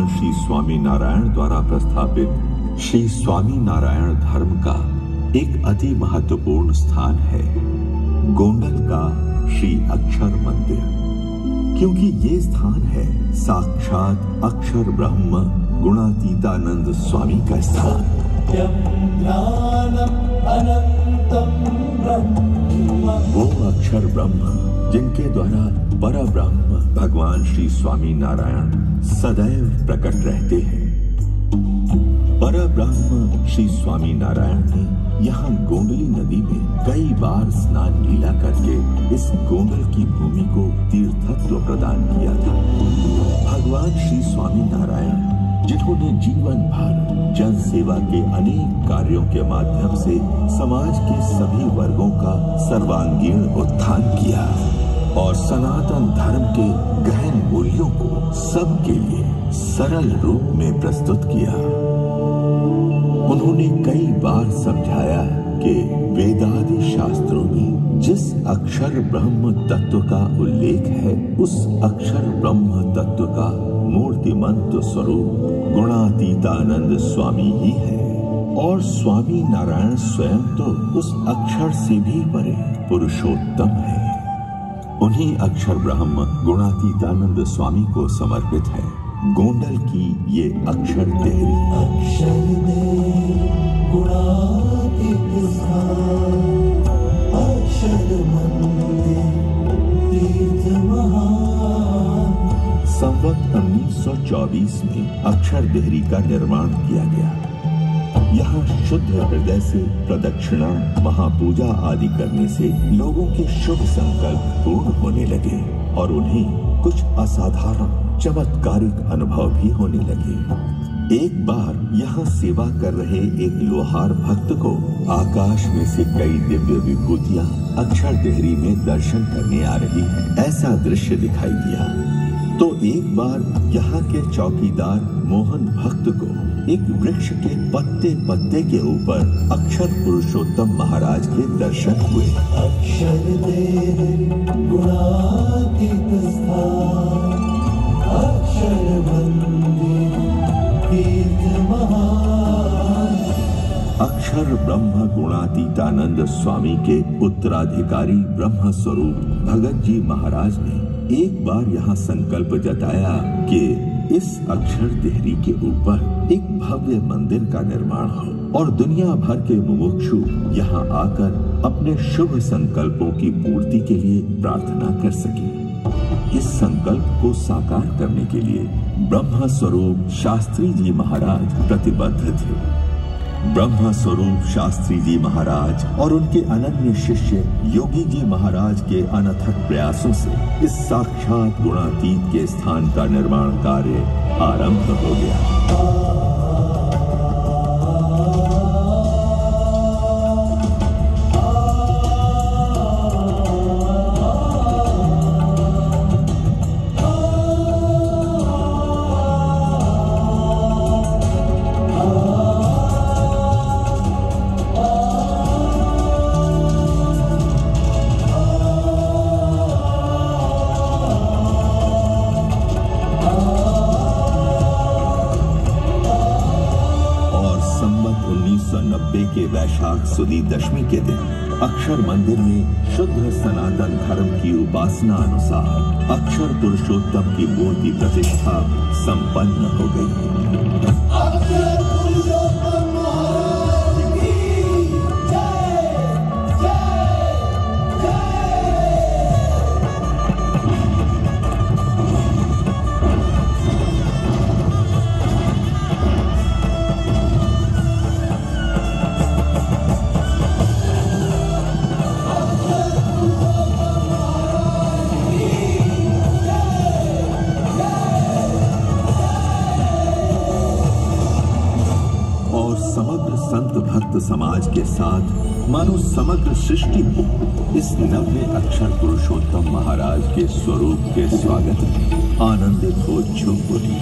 श्री स्वामी नारायण द्वारा प्रस्थापित श्री स्वामी नारायण धर्म का एक अति महत्वपूर्ण स्थान है गोंडल का श्री अक्षर मंदिर, क्योंकि ये स्थान है साक्षात अक्षर ब्रह्म गुणातीतानंद स्वामी का स्थान। वो अक्षर ब्रह्म जिनके द्वारा परब्रह्म भगवान श्री स्वामी नारायण सदैव प्रकट रहते हैं। परब्रह्म श्री स्वामी नारायण ने यहाँ गोंडली नदी में कई बार स्नान लीला करके इस गोंडल की भूमि को तीर्थत्व प्रदान किया था। भगवान श्री स्वामी नारायण जिन्होंने जीवन भर जन सेवा के अनेक कार्यों के माध्यम से समाज के सभी वर्गों का सर्वांगीण उत्थान किया और सनातन धर्म के गहन मूल्यों को सबके लिए सरल रूप में प्रस्तुत किया। उन्होंने कई बार समझाया कि वेदादि शास्त्रों में जिस अक्षर ब्रह्म तत्व का उल्लेख है उस अक्षर ब्रह्म तत्व का मूर्तिमंत स्वरूप गुणातीतानंद स्वामी ही है और स्वामी नारायण स्वयं तो उस अक्षर से भी परे पुरुषोत्तम है। उन्हीं अक्षर ब्रह्म गुणातीतानंद स्वामी को समर्पित है गोंडल की ये अक्षर देहरी। अक्षर संवत 1924 में अक्षर देहरी का निर्माण किया गया। यहाँ शुद्ध हृदय से प्रदक्षिणा महापूजा आदि करने से लोगों के शुभ संकल्प पूर्ण होने लगे और उन्हें कुछ असाधारण चमत्कारिक अनुभव भी होने लगे। एक बार यहाँ सेवा कर रहे एक लोहार भक्त को आकाश में से कई दिव्य विभूतियां अक्षर देहरी में दर्शन करने आ रही है, ऐसा दृश्य दिखाई दिया। तो एक बार यहाँ के चौकीदार मोहन भक्त को एक वृक्ष के पत्ते पत्ते के ऊपर अक्षर पुरुषोत्तम महाराज के दर्शन हुए। अक्षर अक्षर ब्रह्म गुणातीतानंद स्वामी के उत्तराधिकारी ब्रह्म स्वरूप भगत जी महाराज ने एक बार यहाँ संकल्प जताया कि इस अक्षर देहरी के ऊपर एक भव्य मंदिर का निर्माण हो और दुनिया भर के मुमुक्षु यहाँ आकर अपने शुभ संकल्पों की पूर्ति के लिए प्रार्थना कर सके। इस संकल्प को साकार करने के लिए ब्रह्म स्वरूप शास्त्री जी महाराज प्रतिबद्ध थे। ब्रह्म स्वरूप शास्त्री जी महाराज और उनके अनन्य शिष्य योगी जी महाराज के अनथक प्रयासों से इस साक्षात गुणातीत के स्थान का निर्माण कार्य आरंभ हो गया। के वैशाख सुदी दशमी के दिन अक्षर मंदिर में शुद्ध सनातन धर्म की उपासना अनुसार अक्षर पुरुषोत्तम की मूर्ति प्रतिष्ठा संपन्न हो गई। समग्र संत भक्त समाज के साथ मानो समग्र सृष्टि भी इस नव्य अक्षर पुरुषोत्तम महाराज के स्वरूप के स्वागत में आनंदित हो झूम उठी।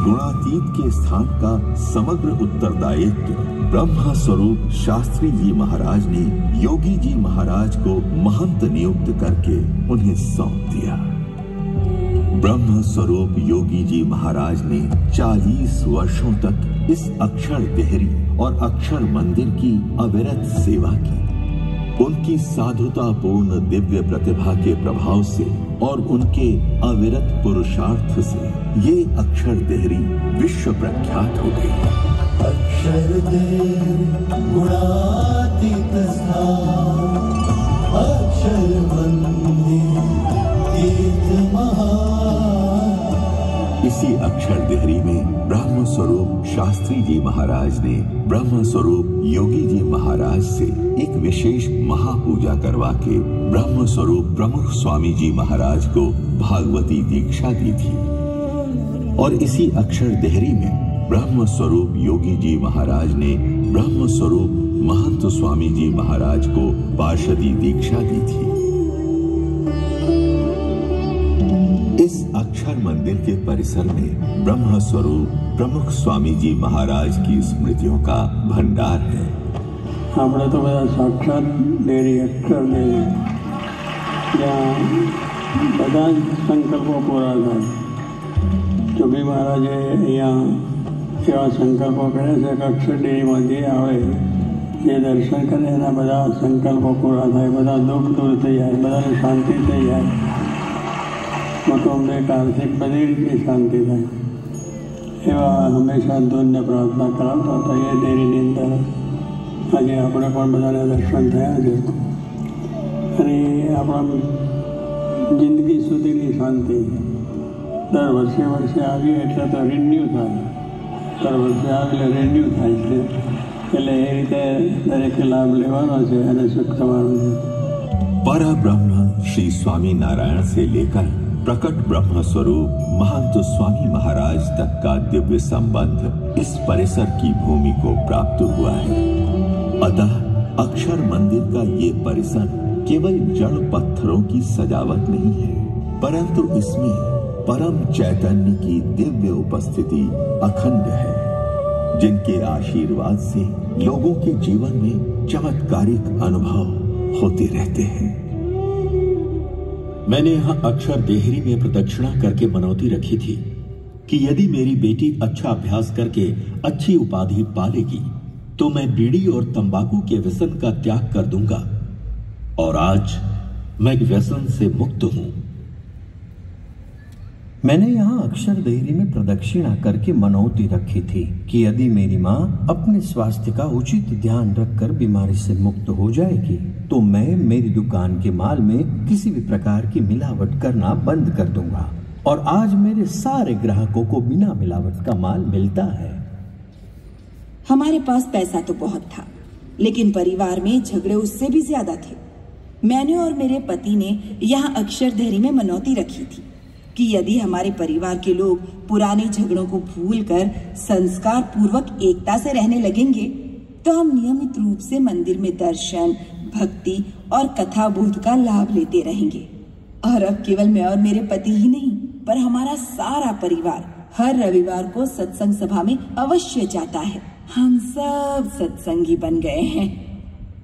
गुणातीत के स्थान का समग्र उत्तरदायित्व ब्रह्म स्वरूप शास्त्री जी महाराज ने योगी जी महाराज को महंत नियुक्त करके उन्हें सौंप दिया। ब्रह्म स्वरूप योगी जी महाराज ने 40 वर्षों तक इस अक्षर देहरी और अक्षर मंदिर की अविरत सेवा की। उनकी साधुतापूर्ण दिव्य प्रतिभा के प्रभाव से और उनके अविरत पुरुषार्थ से ये अक्षर देहरी विश्व प्रख्यात हो गई। अक्षर देहरी गुणातीत स्थान, अक्षर मंदिर तीर्थ महान। इसी अक्षर देहरी में ब्रह्म स्वरूप शास्त्री जी महाराज ने ब्रह्म स्वरूप योगी जी महाराज से एक विशेष महापूजा करवा के ब्रह्म स्वरूप प्रमुख स्वामी जी महाराज को भागवती दीक्षा दी थी। और इसी अक्षर देहरी में ब्रह्म स्वरूप योगी जी महाराज ने ब्रह्म स्वरूप महंत स्वामी जी महाराज को पार्षदी दीक्षा दी थी। इस अक्षर मंदिर के परिसर में ब्रह्म स्वरूप प्रमुख स्वामी जी महाराज की स्मृतियों का भंडार है। આપણે તો બધા સાક્ષાત ડેરી અક્ષર ડેરી જ્યાં બધા જ સંકલ્પો પૂરા થાય। જોગી મહારાજે અહીંયા એવા સંકલ્પો કરે છે કે અક્ષર ડેરીમાં જે આવે જે દર્શન કરે એના બધા સંકલ્પો પૂરા થાય, બધા દુઃખ દૂર થઈ જાય, બધાને શાંતિ થઈ જાય, કુટુંબને આર્થિક બધી રીતની શાંતિ થાય। એવા હંમેશા ધૂનને પ્રાર્થના કરાવતા હતા એ ડેરીની અંદર। આજે આપણે પણ બધાને દર્શન થયા છે અને આપણા જિંદગી સુધીની શાંતિ દર વર્ષે વર્ષે આવીએ એટલે તો રિન્યુ થાય, દર વર્ષે આવીને રિન્યુ થાય છે, એટલે એ રીતે દરેકે લાભ લેવાનો છે અને સુખ થવાનું છે। परब्रह्म श्री स्वामी नारायण से लेकर प्रकट ब्रह्म स्वरूप महंत स्वामी महाराज तक का दिव्य संबंध इस परिसर की भूमि को प्राप्त हुआ है। अतः अक्षर मंदिर का ये परिसर केवल जड़ पत्थरों की सजावट नहीं है, परंतु इसमें परम चैतन्य की दिव्य उपस्थिति अखंड है, जिनके आशीर्वाद से लोगों के जीवन में चमत्कारिक अनुभव होते रहते हैं। मैंने यहाँ अक्षर देहरी में प्रदक्षिणा करके मनौती रखी थी कि यदि मेरी बेटी अच्छा अभ्यास करके अच्छी उपाधि पा लेगी तो मैं बीड़ी और तंबाकू के व्यसन का त्याग कर दूंगा, और आज मैं व्यसन से मुक्त हूं। मैंने यहाँ अक्षर देहरी में प्रदक्षिणा करके मनौती रखी थी कि यदि मेरी माँ अपने स्वास्थ्य का उचित ध्यान रखकर बीमारी से मुक्त हो जाएगी तो मैं मेरी दुकान के माल में किसी भी प्रकार की मिलावट करना बंद कर दूंगा, और आज मेरे सारे ग्राहकों को बिना मिलावट का माल मिलता है। हमारे पास पैसा तो बहुत था, लेकिन परिवार में झगड़े उससे भी ज्यादा थे। मैंने और मेरे पति ने यहाँ अक्षर देहरी में मनौती रखी थी कि यदि हमारे परिवार के लोग पुराने झगड़ों को भूलकर संस्कार पूर्वक एकता से रहने लगेंगे तो हम नियमित रूप से मंदिर में दर्शन, भक्ति और कथा बोध का लाभ लेते रहेंगे। और अब केवल मैं और मेरे पति ही नहीं, पर हमारा सारा परिवार हर रविवार को सत्संग सभा में अवश्य जाता है। हम सब सत्संगी बन गए हैं।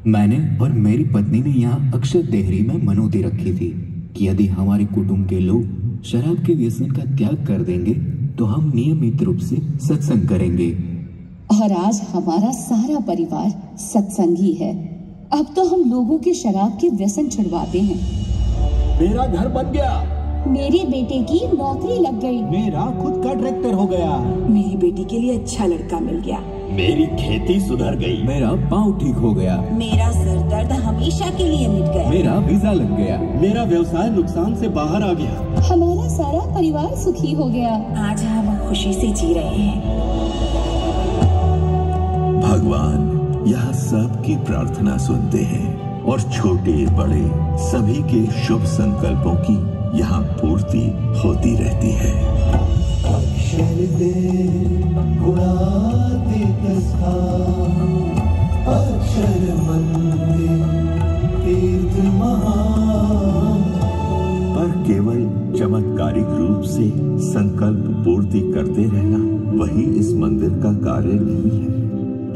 मैंने और मेरी पत्नी ने यहाँ अक्षर देहरी में मनौती रखी थी कि यदि हमारे कुटुंब के लोग शराब के व्यसन का त्याग कर देंगे तो हम नियमित रूप से सत्संग करेंगे। और आज हमारा सारा परिवार सत्संगी है। अब तो हम लोगों के शराब के व्यसन छुड़वाते हैं। मेरा घर बन गया, मेरे बेटे की नौकरी लग गई, मेरा खुद का ट्रैक्टर हो गया, मेरी बेटी के लिए अच्छा लड़का मिल गया, मेरी खेती सुधर गई, मेरा पाँव ठीक हो गया, मेरा सर दर्द हमेशा के लिए मिट गया, मेरा वीजा लग गया, मेरा व्यवसाय नुकसान से बाहर आ गया, हमारा सारा परिवार सुखी हो गया। आज हम खुशी से जी रहे हैं। भगवान यहाँ सबकी प्रार्थना सुनते हैं और छोटे बड़े सभी के शुभ संकल्पों की यहाँ पूर्ति होती रहती है। अक्षर देहरी गुणातीत स्थान, अक्षर मंदिर तीर्थ महान। पर केवल चमत्कारिक रूप से संकल्प पूर्ति करते रहना वही इस मंदिर का कार्य नहीं है।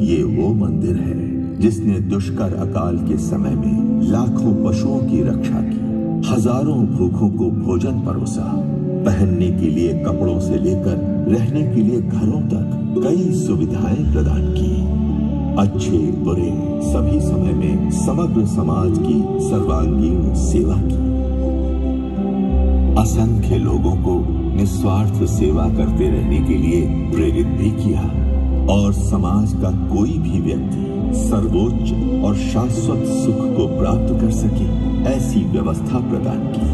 ये वो मंदिर है जिसने दुष्कर अकाल के समय में लाखों पशुओं की रक्षा की, हजारों भूखों को भोजन परोसा, पहनने के लिए कपड़ों से लेकर रहने के लिए घरों तक कई सुविधाएं प्रदान की। अच्छे बुरे सभी समय में समग्र समाज की सर्वांगीण सेवा की। असंख्य लोगों को निस्वार्थ सेवा करते रहने के लिए प्रेरित भी किया और समाज का कोई भी व्यक्ति सर्वोच्च और शाश्वत सुख को प्राप्त कर सके ऐसी व्यवस्था प्रदान की।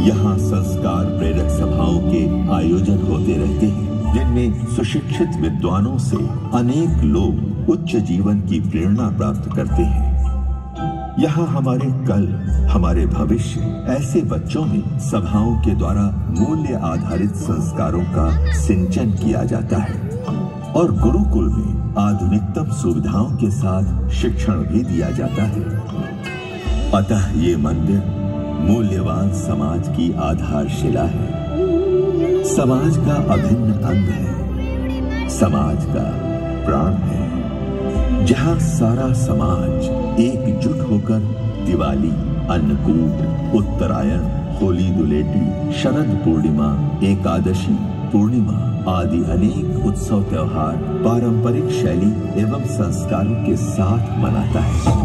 यहाँ संस्कार प्रेरक सभाओं के आयोजन होते रहते हैं जिनमें सुशिक्षित विद्वानों से अनेक लोग उच्च जीवन की प्रेरणा प्राप्त करते हैं। यहाँ हमारे कल, हमारे भविष्य ऐसे बच्चों में सभाओं के द्वारा मूल्य आधारित संस्कारों का सिंचन किया जाता है और गुरुकुल में आधुनिकतम सुविधाओं के साथ शिक्षण भी दिया जाता है। अतः ये मंदिर मूल्यवान समाज की आधारशिला है, समाज का अभिन्न अंग है, समाज का प्राण है, जहाँ सारा समाज एकजुट होकर दिवाली, अन्नकूट, उत्तरायण, होली धुलेटी, शरद पूर्णिमा, एकादशी, पूर्णिमा आदि अनेक उत्सव त्योहार पारंपरिक शैली एवं संस्कारों के साथ मनाता है।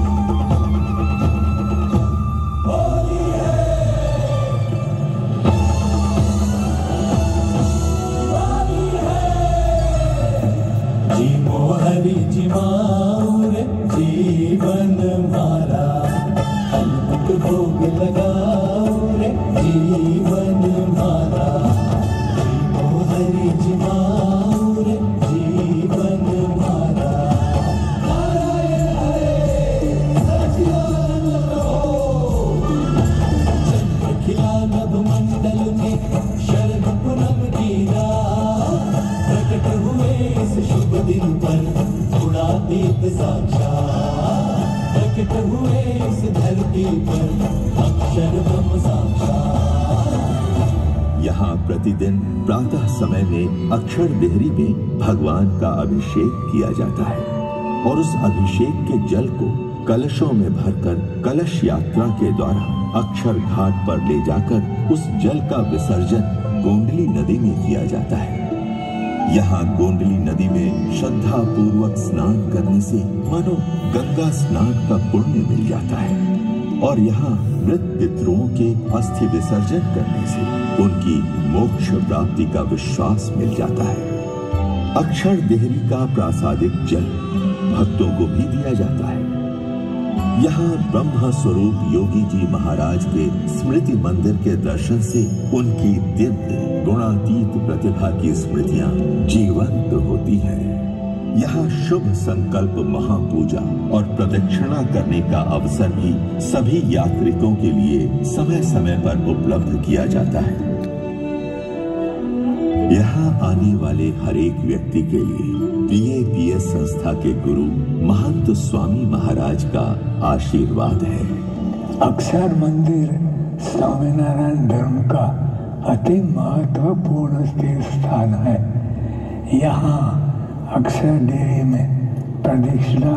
जीवन मारा अनंत भोग लगाओ रे जीवन मारा, हरि जिमाओ रे जीवन मारा। नारायण हरे सचिदानंद हो, चंद्र खिला नभ मंडल में शरद पूनम की रात, प्रकट हुए इस शुभ दिन पर गुणातीत साक्षात, प्रकट हुए इस धरती पर अक्षर ब्रह्म साक्षात। यहाँ प्रतिदिन प्रातः समय में अक्षर देहरी में भगवान का अभिषेक किया जाता है और उस अभिषेक के जल को कलशों में भरकर कलश यात्रा के द्वारा अक्षर घाट पर ले जाकर उस जल का विसर्जन गोंडली नदी में किया जाता है। यहाँ गोंडली नदी में श्रद्धा पूर्वक स्नान करने से मानो गंगा स्नान का पुण्य मिल जाता है और यहाँ मृत पितरों के अस्थि विसर्जन करने से उनकी मोक्ष प्राप्ति का विश्वास मिल जाता है। अक्षर देहरी का प्रासादिक जल भक्तों को भी दिया जाता है। यहाँ ब्रह्म स्वरूप योगी जी महाराज के स्मृति मंदिर के दर्शन से उनकी दिव्य गुणातीत प्रतिभा की स्मृतियां जीवंत होती है। यहाँ शुभ संकल्प महापूजा और प्रदक्षिणा करने का अवसर भी सभी यात्रिकों के लिए समय समय पर उपलब्ध किया जाता है। यहाँ आने वाले हर एक व्यक्ति के लिए PAPS संस्था के गुरु महंत स्वामी महाराज का आशीर्वाद है। अक्षर मंदिर स्वामीनारायण धर्म का अति महत्वपूर्ण तीर्थ स्थान है। यहाँ अक्षर देरी में प्रदक्षिणा,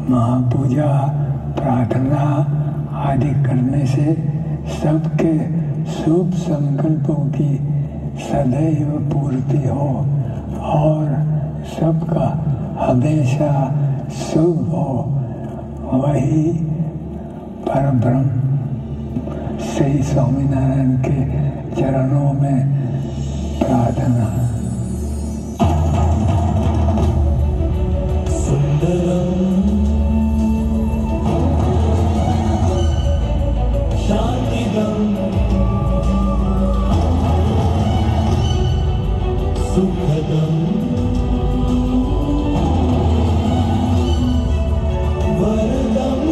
महापूजा, प्रार्थना आदि करने से सबके शुभ संकल्पों की सदैव पूर्ति हो और सबका हमेशा शुभ हो, वही परब्रह्म श्री स्वामीनारायण के चरणों में प्रार्थना। सुंदरम शांतिदम सुखदम वरदम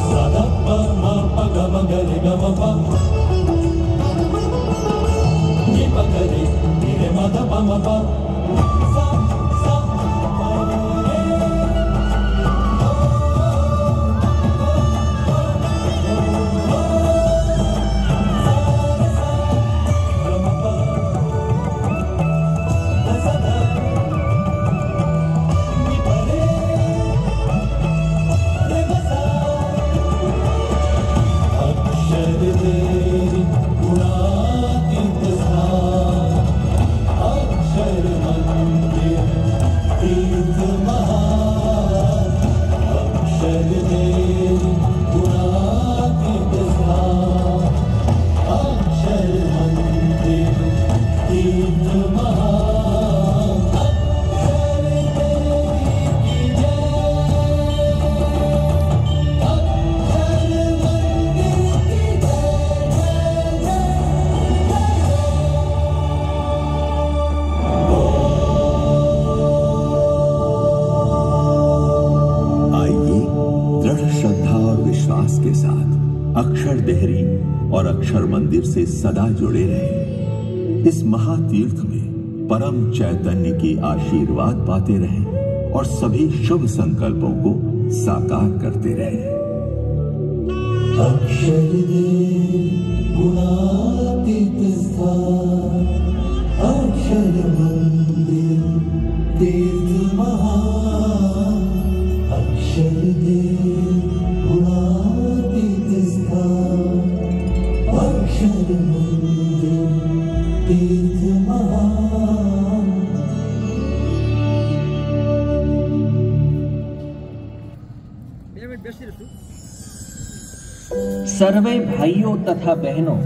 सदप्पा पगम गरे गमपा ये पगरे मेरे माता पमपा के साथ अक्षर देहरी और अक्षर मंदिर से सदा जुड़े रहे। इस महातीर्थ में परम चैतन्य की आशीर्वाद पाते रहे और सभी शुभ संकल्पों को साकार करते रहे। अक्षर गुणातीत स्थान, अक्षर मंदिर तीर्थ महान, अक्षर गुणातीत स्थान, अक्षर मंदिर तीर्थ महान। सर्वे भाइयों तथा बहनों,